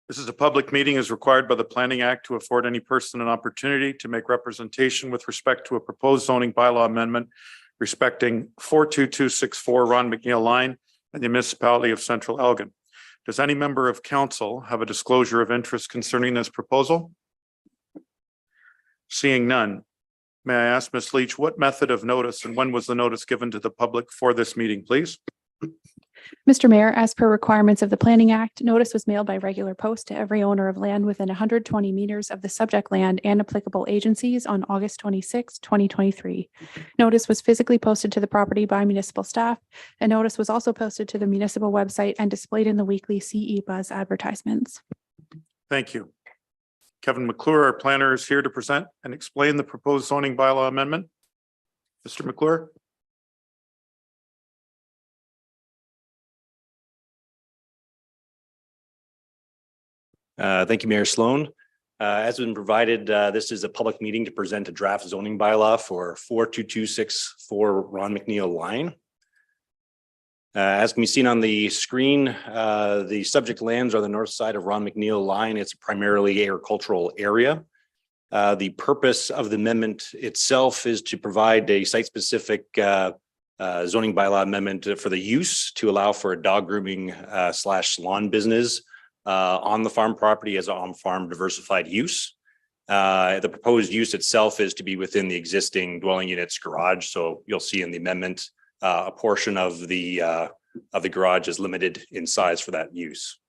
This is a public meeting as required by the Planning Act to afford any person an opportunity to make representation with respect to a proposed zoning bylaw amendment respecting 42264 Ron McNeil Line and the municipality of Central Elgin. Does any member of council have a disclosure of interest concerning this proposal? Seeing none, may I ask Ms. Leach, what method of notice and when was the notice given to the public for this meeting, please? Mr. Mayor, as per requirements of the Planning Act, notice was mailed by regular post to every owner of land within 120 meters of the subject land and applicable agencies on August 26, 2023. Notice was physically posted to the property by municipal staff. A notice was also posted to the municipal website and displayed in the weekly CE Buzz advertisements. Thank you. Kevin McClure, our planner, is here to present and explain the proposed zoning bylaw amendment. Mr. McClure. Thank you, Mayor Sloan. As been provided, this is a public meeting to present a draft zoning bylaw for 42264 Ron McNeil Line. As can be seen on the screen, the subject lands are the north side of Ron McNeil Line. It's primarily agricultural area. The purpose of the amendment itself is to provide a site-specific zoning bylaw amendment for the use to allow for a dog grooming / salon business on the farm property as an on-farm diversified use. The proposed use itself is to be within the existing dwelling units garage. So you'll see in the amendment, a portion of the garage is limited in size for that use.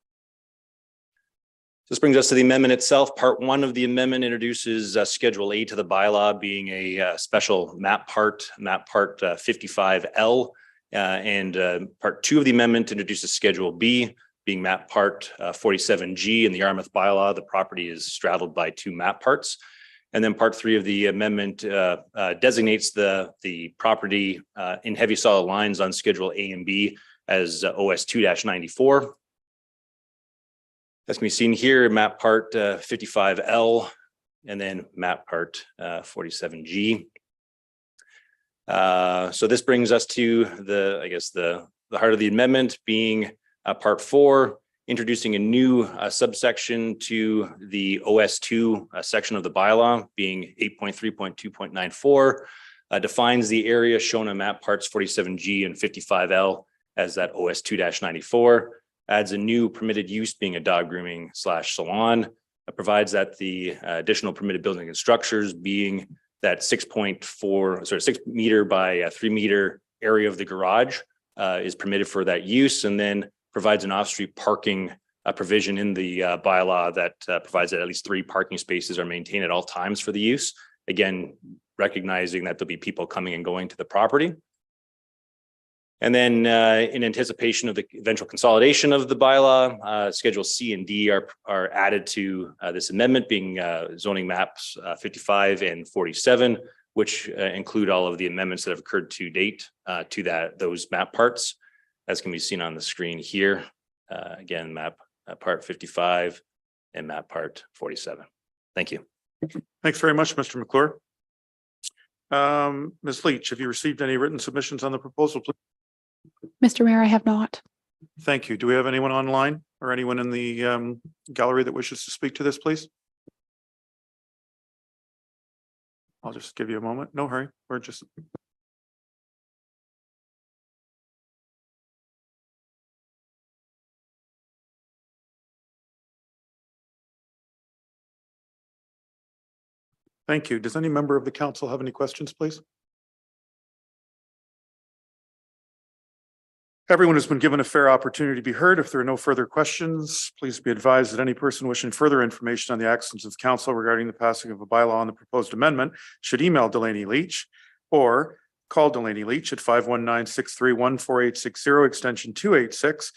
This brings us to the amendment itself. Part 1 of the amendment introduces Schedule A to the bylaw, being a special map part 55L, and Part 2 of the amendment introduces Schedule B, being map part 47G in the Yarmouth bylaw. The property is straddled by 2 map parts. And then Part 3 of the amendment designates the property in heavy solid lines on Schedule A and B as OS 2-94. As can be seen here, map part 55L and then map part 47G. So this brings us to the heart of the amendment, being Part 4, introducing a new subsection to the OS2 section of the bylaw, being 8.3.2.94, defines the area shown on map parts 47G and 55L as that OS 2-94, adds a new permitted use, being a dog grooming / salon, provides that the additional permitted building and structures, being that 6 meter by 3 meter area of the garage is permitted for that use, and then provides an off-street parking provision in the bylaw that provides that at least 3 parking spaces are maintained at all times for the use. Again, recognizing that there'll be people coming and going to the property. And then in anticipation of the eventual consolidation of the bylaw, Schedule C and D are added to this amendment, being zoning maps 55 and 47, which include all of the amendments that have occurred to date to those map parts, as can be seen on the screen here. Again, map part 55 and map part 47. Thank you. Thanks very much, Mr. McClure. Ms. Leach, have you received any written submissions on the proposal, please? Mr. Mayor, I have not. Thank you. Do we have anyone online or anyone in the gallery that wishes to speak to this, please? I'll just give you a moment. No hurry. We're just... Thank you. Does any member of the council have any questions, please? Everyone has been given a fair opportunity to be heard. If there are no further questions, please be advised that any person wishing further information on the actions of council regarding the passing of a bylaw on the proposed amendment should email Delaney Leach or call Delaney Leach at 519-631-4860 extension 286,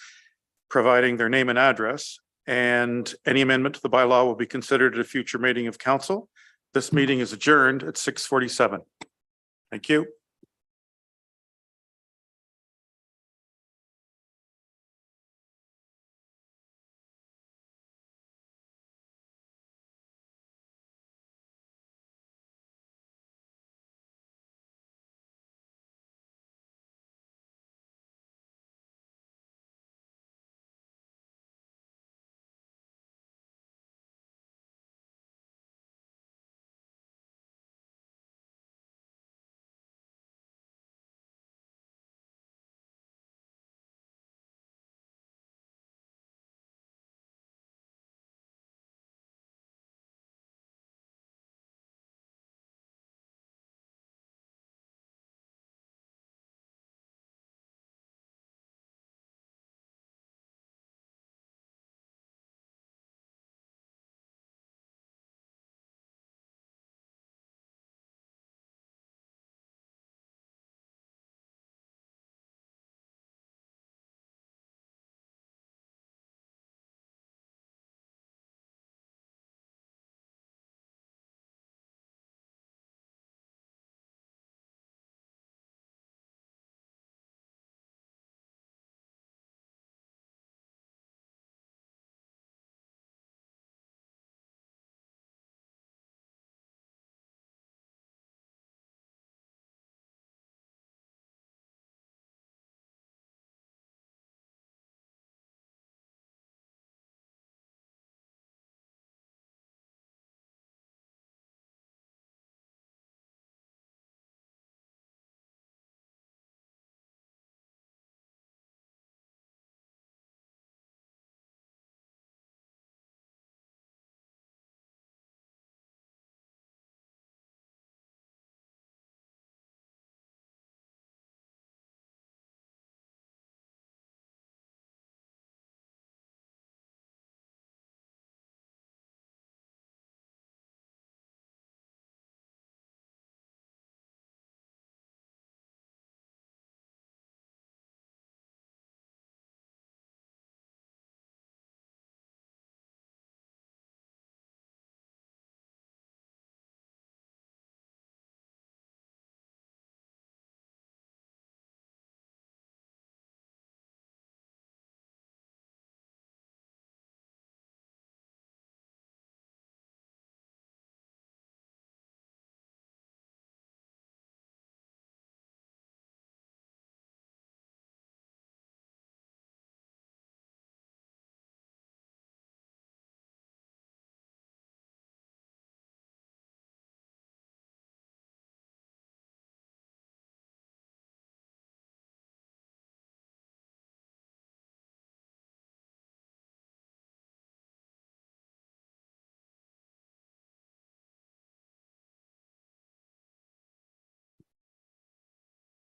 providing their name and address, and any amendment to the bylaw will be considered at a future meeting of council. This meeting is adjourned at 6:47. Thank you.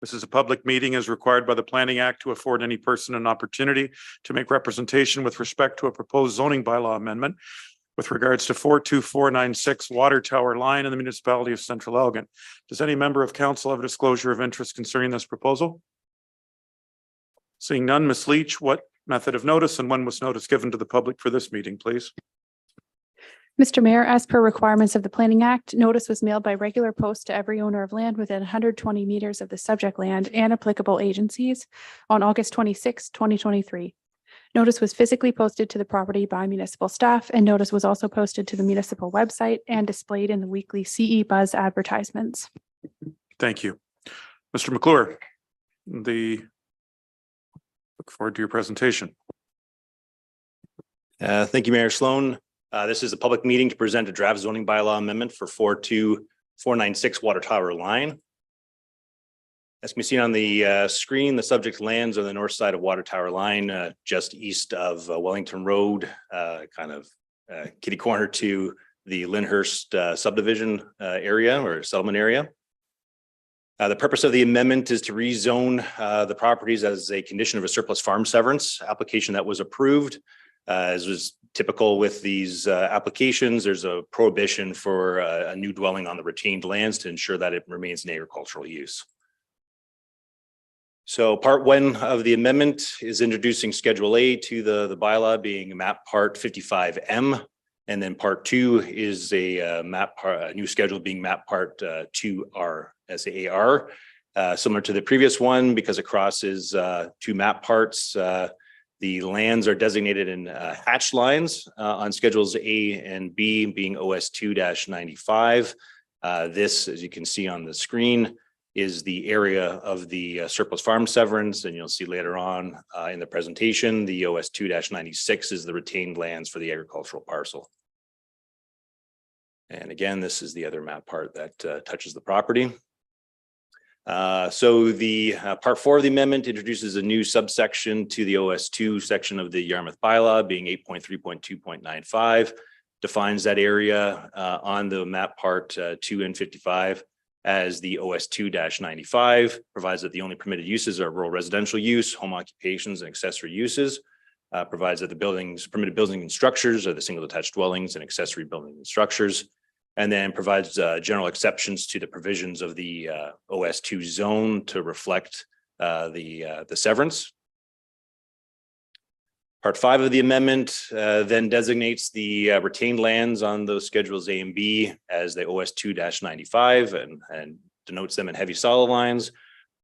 This is a public meeting as required by the Planning Act to afford any person an opportunity to make representation with respect to a proposed zoning bylaw amendment with regards to 42496 Water Tower Line in the municipality of Central Elgin. Does any member of council have a disclosure of interest concerning this proposal? Seeing none, Ms. Leach, what method of notice and when was notice given to the public for this meeting, please? Mr. Mayor, as per requirements of the Planning Act, notice was mailed by regular post to every owner of land within 120 meters of the subject land and applicable agencies on August 26, 2023. Notice was physically posted to the property by municipal staff, and notice was also posted to the municipal website and displayed in the weekly CE Buzz advertisements. Thank you. Mr. McClure, look forward to your presentation. Thank you, Mayor Sloan. This is a public meeting to present a draft zoning bylaw amendment for 42496 Water Tower Line. As can be seen on the screen, the subject lands on the north side of Water Tower Line, just east of Wellington Road, kind of kitty corner to the Lyndhurst subdivision area or settlement area. The purpose of the amendment is to rezone the properties as a condition of a surplus farm severance application that was approved. As was typical with these applications, there's a prohibition for a new dwelling on the retained lands to ensure that it remains in agricultural use. So part one of the amendment is introducing Schedule A to the bylaw, being map part 55M. And then part two is a new schedule being map part 2R SAR. Similar to the previous one, because it crosses two map parts, the lands are designated in hatch lines on schedules A and B, being OS 2-95. This, as you can see on the screen, is the area of the surplus farm severance, and you'll see later on in the presentation, the OS 2-96 is the retained lands for the agricultural parcel. And again, this is the other map part that touches the property. So the part four of the amendment introduces a new subsection to the OS2 section of the Yarmouth bylaw, being 8.3.2.95, defines that area on the map part 2 and 55 as the OS 2-95, provides that the only permitted uses are rural residential use, home occupations, and accessory uses, provides that the permitted buildings and structures are the single detached dwellings and accessory buildings and structures, and then provides general exceptions to the provisions of the OS2 zone to reflect the severance. Part five of the amendment then designates the retained lands on those schedules A and B as the OS 2-95 and denotes them in heavy solid lines.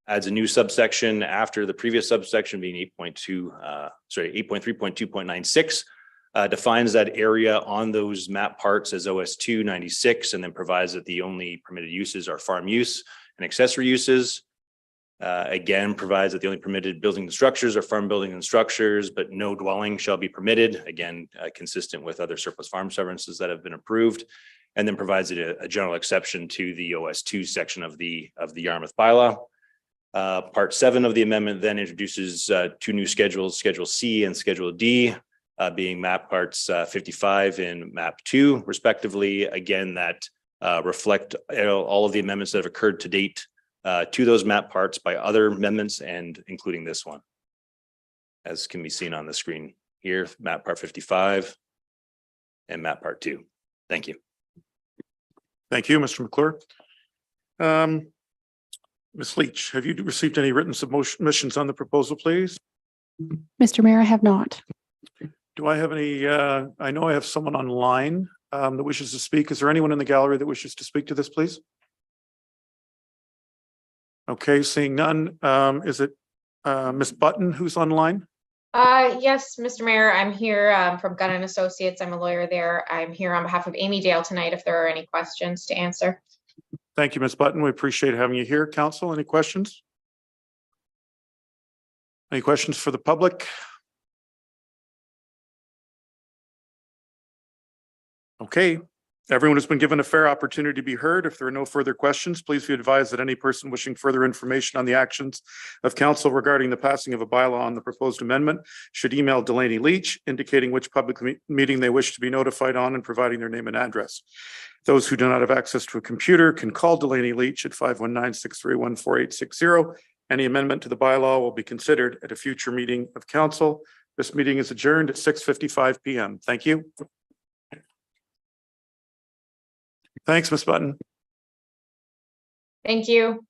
Adds a new subsection after the previous subsection, being 8.3.2.96. Defines that area on those map parts as OS 2-96, and then provides that the only permitted uses are farm use and accessory uses. Again, provides that the only permitted buildings and structures are farm buildings and structures, but no dwelling shall be permitted. Again, consistent with other surplus farm severances that have been approved, and then provides a general exception to the OS2 section of the Yarmouth bylaw. Part 7 of the amendment then introduces two new schedules, Schedule C and Schedule D, being map parts 55 and map 2, respectively. Again, that reflect all of the amendments that have occurred to date to those map parts by other amendments, and including this one, as can be seen on the screen here, map part 55 and map part 2. Thank you. Thank you, Mr. McClure. Ms. Leach, have you received any written submissions on the proposal, please? Mr. Mayor, I have not. Do I have any, I know I have someone online that wishes to speak. Is there anyone in the gallery that wishes to speak to this, please? Okay, seeing none. Is it Ms. Button who's online? Yes, Mr. Mayor, I'm here from Gunn and Associates. I'm a lawyer there. I'm here on behalf of Amy Dale tonight if there are any questions to answer. Thank you, Ms. Button. We appreciate having you here. Council, any questions? Any questions for the public? Okay, everyone has been given a fair opportunity to be heard. If there are no further questions, please be advised that any person wishing further information on the actions of council regarding the passing of a bylaw on the proposed amendment should email Delaney Leach, indicating which public meeting they wish to be notified on and providing their name and address. Those who do not have access to a computer can call Delaney Leach at 519-631-4860 Any amendment to the bylaw will be considered at a future meeting of council. This meeting is adjourned at 6:55 PM. Thank you. Thanks, Ms. Button. Thank you.